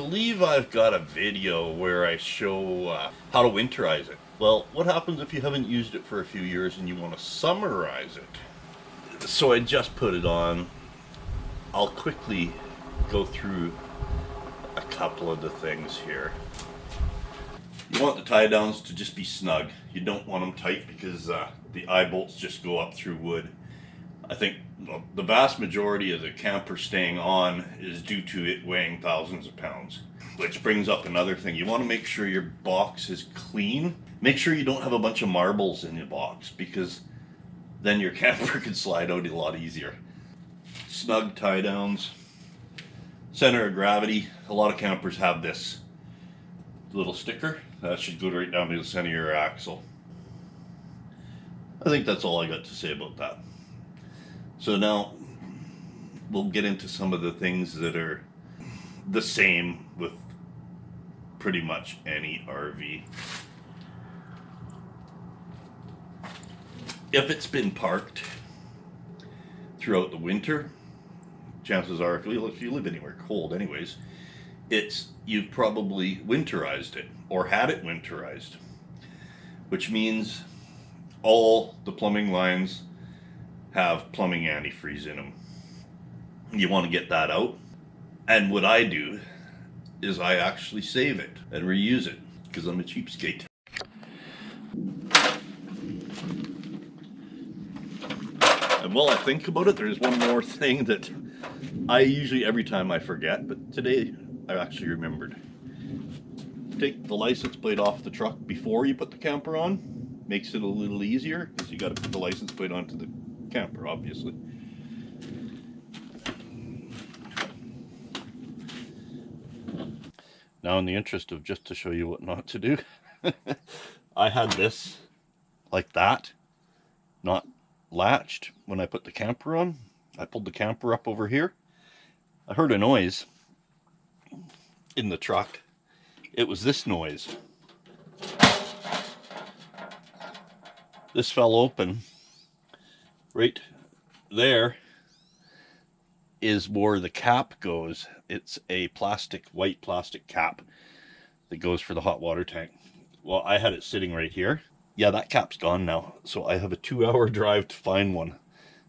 believe I've got a video where I show how to winterize it. Well, what happens if you haven't used it for a few years and you want to summarize it? So I just put it on. I'll quickly go through a couple of the things here. You want the tie downs to just be snug. You don't want them tight because the eye bolts just go up through wood. I think the vast majority of the camper staying on is due to it weighing thousands of pounds. Which brings up another thing. You want to make sure your box is clean. Make sure you don't have a bunch of marbles in your box, because then your camper can slide out a lot easier. Snug tie downs. Center of gravity. A lot of campers have this little sticker. That should go right down to the center of your axle. I think that's all I got to say about that. So now we'll get into some of the things that are the same with pretty much any RV. If it's been parked throughout the winter, chances are if you live anywhere cold anyways, you've probably winterized it or had it winterized, which means all the plumbing lines have plumbing antifreeze in them. You want to get that out, and what I do is I actually save it and reuse it because I'm a cheapskate. And while I think about it, there's one more thing that I usually every time I forget, but today I actually remembered. Take the license plate off the truck before you put the camper on. Makes it a little easier because you got to put the license plate onto the camper, obviously. Now, in the interest of just to show you what not to do, I had this like that, not latched when I put the camper on. I pulled the camper up over here. I heard a noise in the truck. It was this noise. This fell open. Right there is where the cap goes. It's a white plastic cap that goes for the hot water tank. Well, I had it sitting right here. Yeah, that cap's gone now. So I have a 2-hour drive to find one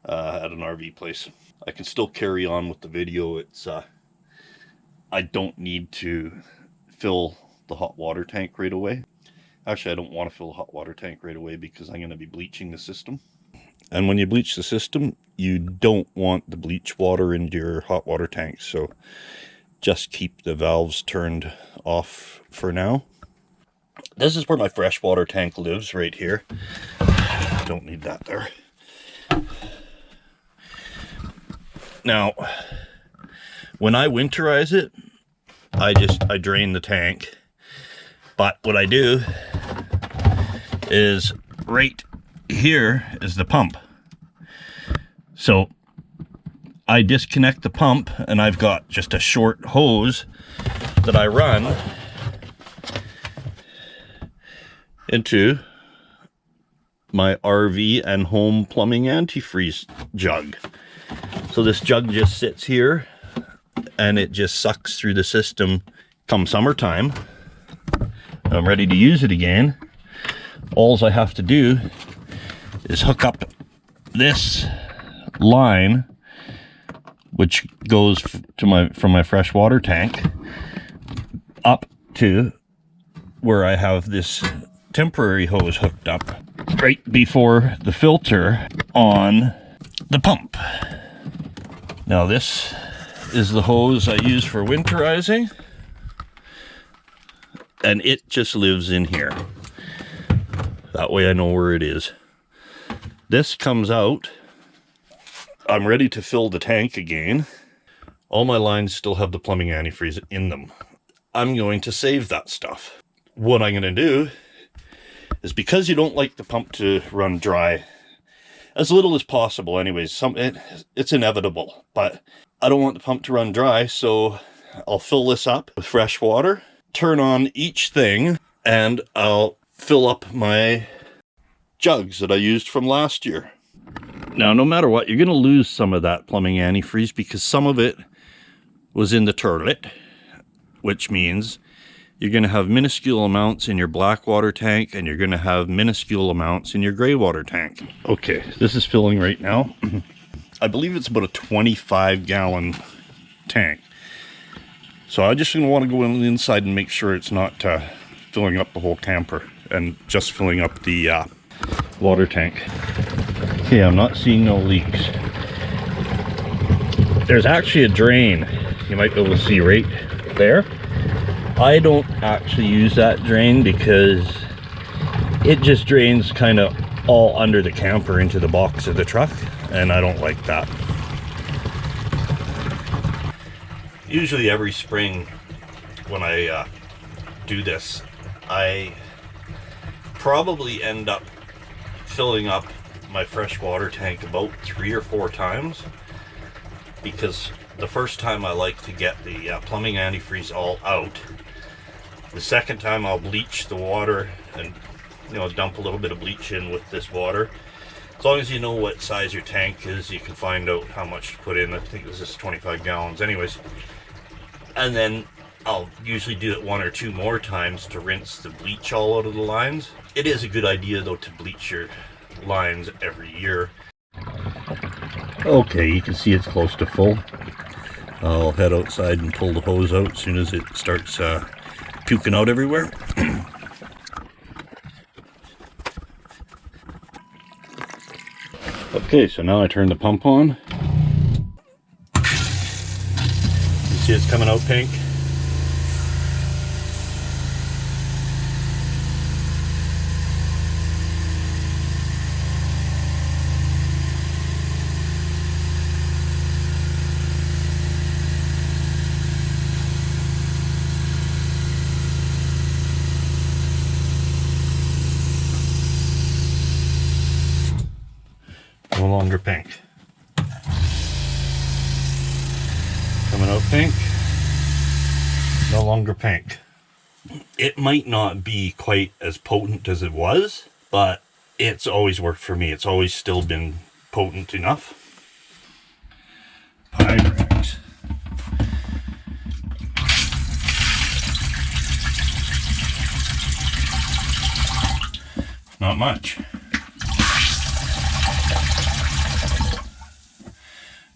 at an RV place. I can still carry on with the video. I don't need to fill the hot water tank right away. Actually, I don't want to fill the hot water tank right away because I'm going to be bleaching the system. And when you bleach the system, you don't want the bleach water into your hot water tank. So just keep the valves turned off for now. This is where my freshwater tank lives, right here. Don't need that there. Now, when I winterize it, I drain the tank. But what I do is right here is the pump. So I disconnect the pump and I've got just a short hose that I run into my RV and home plumbing antifreeze jug. So this jug just sits here and it just sucks through the system. Come summertime, I'm ready to use it again. All I have to do is hook up this line, which goes from my freshwater tank up to where I have this temporary hose hooked up right before the filter on the pump. Now this is the hose I use for winterizing, and it just lives in here. That way I know where it is. This comes out. I'm ready to fill the tank again. All my lines still have the plumbing antifreeze in them. I'm going to save that stuff. What I'm going to do is, because you don't like the pump to run dry, as little as possible anyways, it's inevitable, but I don't want the pump to run dry, so I'll fill this up with fresh water, turn on each thing, and I'll fill up my jugs that I used from last year. Now, no matter what, you're going to lose some of that plumbing antifreeze because some of it was in the toilet which means you're going to have minuscule amounts in your black water tank and you're going to have minuscule amounts in your gray water tank. Okay, this is filling right now. I believe it's about a 25-gallon tank. So I just want to go inside and make sure it's not filling up the whole camper and just filling up the water tank. Okay, I'm not seeing no leaks. There's actually a drain. You might be able to see right there. I don't actually use that drain because it just drains kind of all under the camper into the box of the truck, and I don't like that. Usually every spring when I do this, I probably end up filling up my fresh water tank about 3 or 4 times, because the first time I like to get the plumbing antifreeze all out. The second time I'll bleach the water and, you know, dump a little bit of bleach in with this water. As long as you know what size your tank is, you can find out how much to put in. I think this is 25 gallons anyways. And then I'll usually do it 1 or 2 more times to rinse the bleach all out of the lines. It is a good idea though to bleach your lines every year. Okay, you can see it's close to full. I'll head outside and pull the hose out as soon as it starts puking out everywhere. Okay, so now I turn the pump on. You see it's coming out pink. No longer pink. Coming out pink. No longer pink. It might not be quite as potent as it was, but it's always worked for me. It's always still been potent enough. Pyrex. Not much.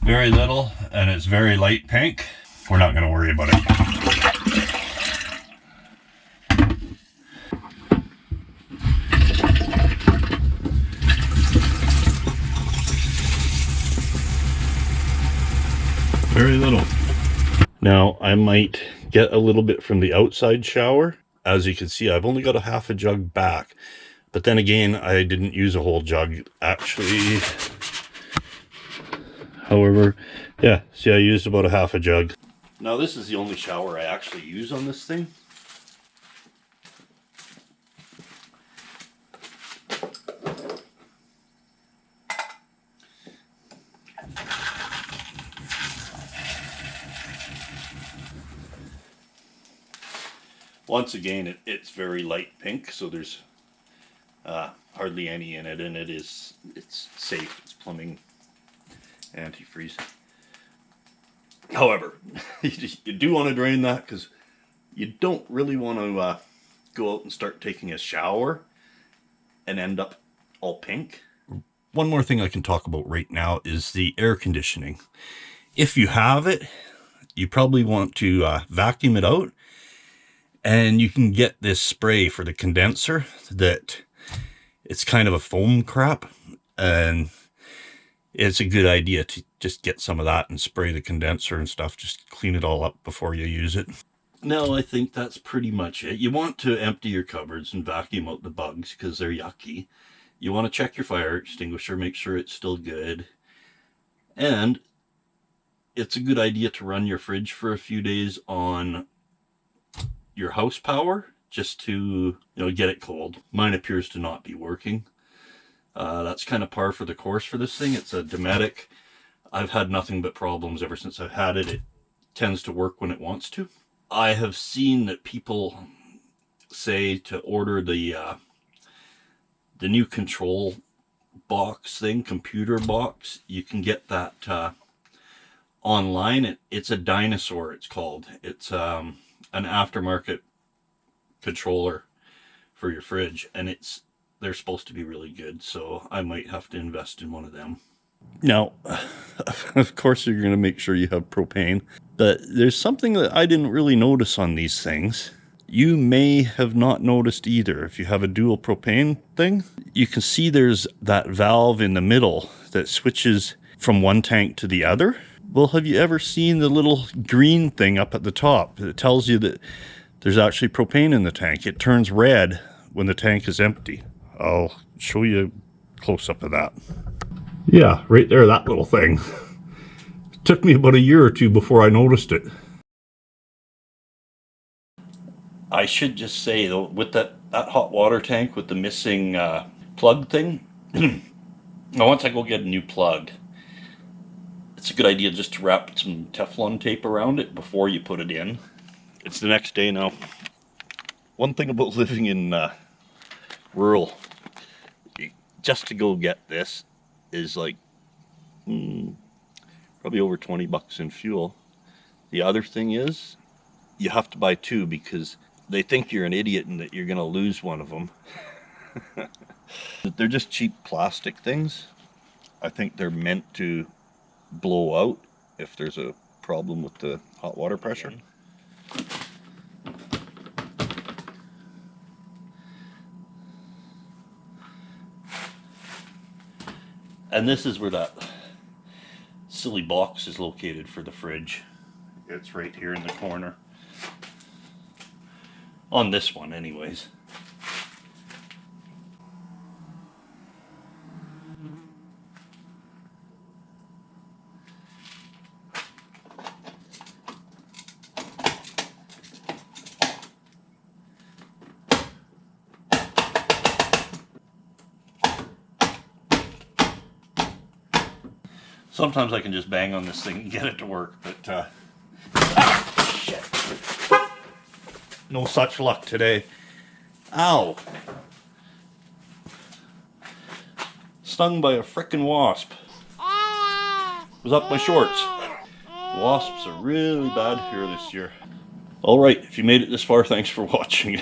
Very little, and it's very light pink. We're not going to worry about it. Very little. Now I might get a little bit from the outside shower. As you can see, I've only got a half a jug back, but then again, I didn't use a whole jug actually. However, yeah, see, I used about a half a jug. Now this is the only shower I actually use on this thing. Once again, it's very light pink, so there's hardly any in it, and it's safe. It's plumbing antifreeze. However, you do want to drain that, because you don't really want to go out and start taking a shower and end up all pink. One more thing I can talk about right now is the air conditioning. If you have it, you probably want to vacuum it out, and you can get this spray for the condenser that it's kind of a foam crap, and it's a good idea to just get some of that and spray the condenser and stuff. Just clean it all up before you use it. No, I think that's pretty much it. You want to empty your cupboards and vacuum out the bugs because they're yucky. You want to check your fire extinguisher, make sure it's still good. And it's a good idea to run your fridge for a few days on your house power just to, get it cold. Mine appears to not be working. That's kind of par for the course for this thing. It's a Dometic. I've had nothing but problems ever since I've had it. It tends to work when it wants to. I have seen that people say to order the new control box thing, computer box. You can get that online. It's a Dinosaur, it's called. It's an aftermarket controller for your fridge, and they're supposed to be really good, so I might have to invest in one of them. Now, of course, you're going to make sure you have propane, but there's something that I didn't really notice on these things. You may have not noticed either. If you have a dual propane thing, you can see there's that valve in the middle that switches from one tank to the other. Well, have you ever seen the little green thing up at the top that tells you that there's actually propane in the tank? It turns red when the tank is empty. I'll show you a close-up of that. Yeah, right there, that little thing. It took me about a year or two before I noticed it. I should just say, though, with that hot water tank with the missing plug thing, now once I go get a new plug, it's a good idea just to wrap some Teflon tape around it before you put it in. It's the next day now. One thing about living in rural, just to go get this is like probably over 20 bucks in fuel. The other thing is you have to buy two because they think you're an idiot and that you're going to lose one of them. They're just cheap plastic things. I think they're meant to blow out if there's a problem with the hot water pressure. And this is where that silly box is located for the fridge. It's right here in the corner. On this one anyways. Sometimes I can just bang on this thing and get it to work, but shit. No such luck today. Ow! Stung by a frickin' wasp. It was up my shorts. Wasps are really bad here this year. Alright, if you made it this far, thanks for watching.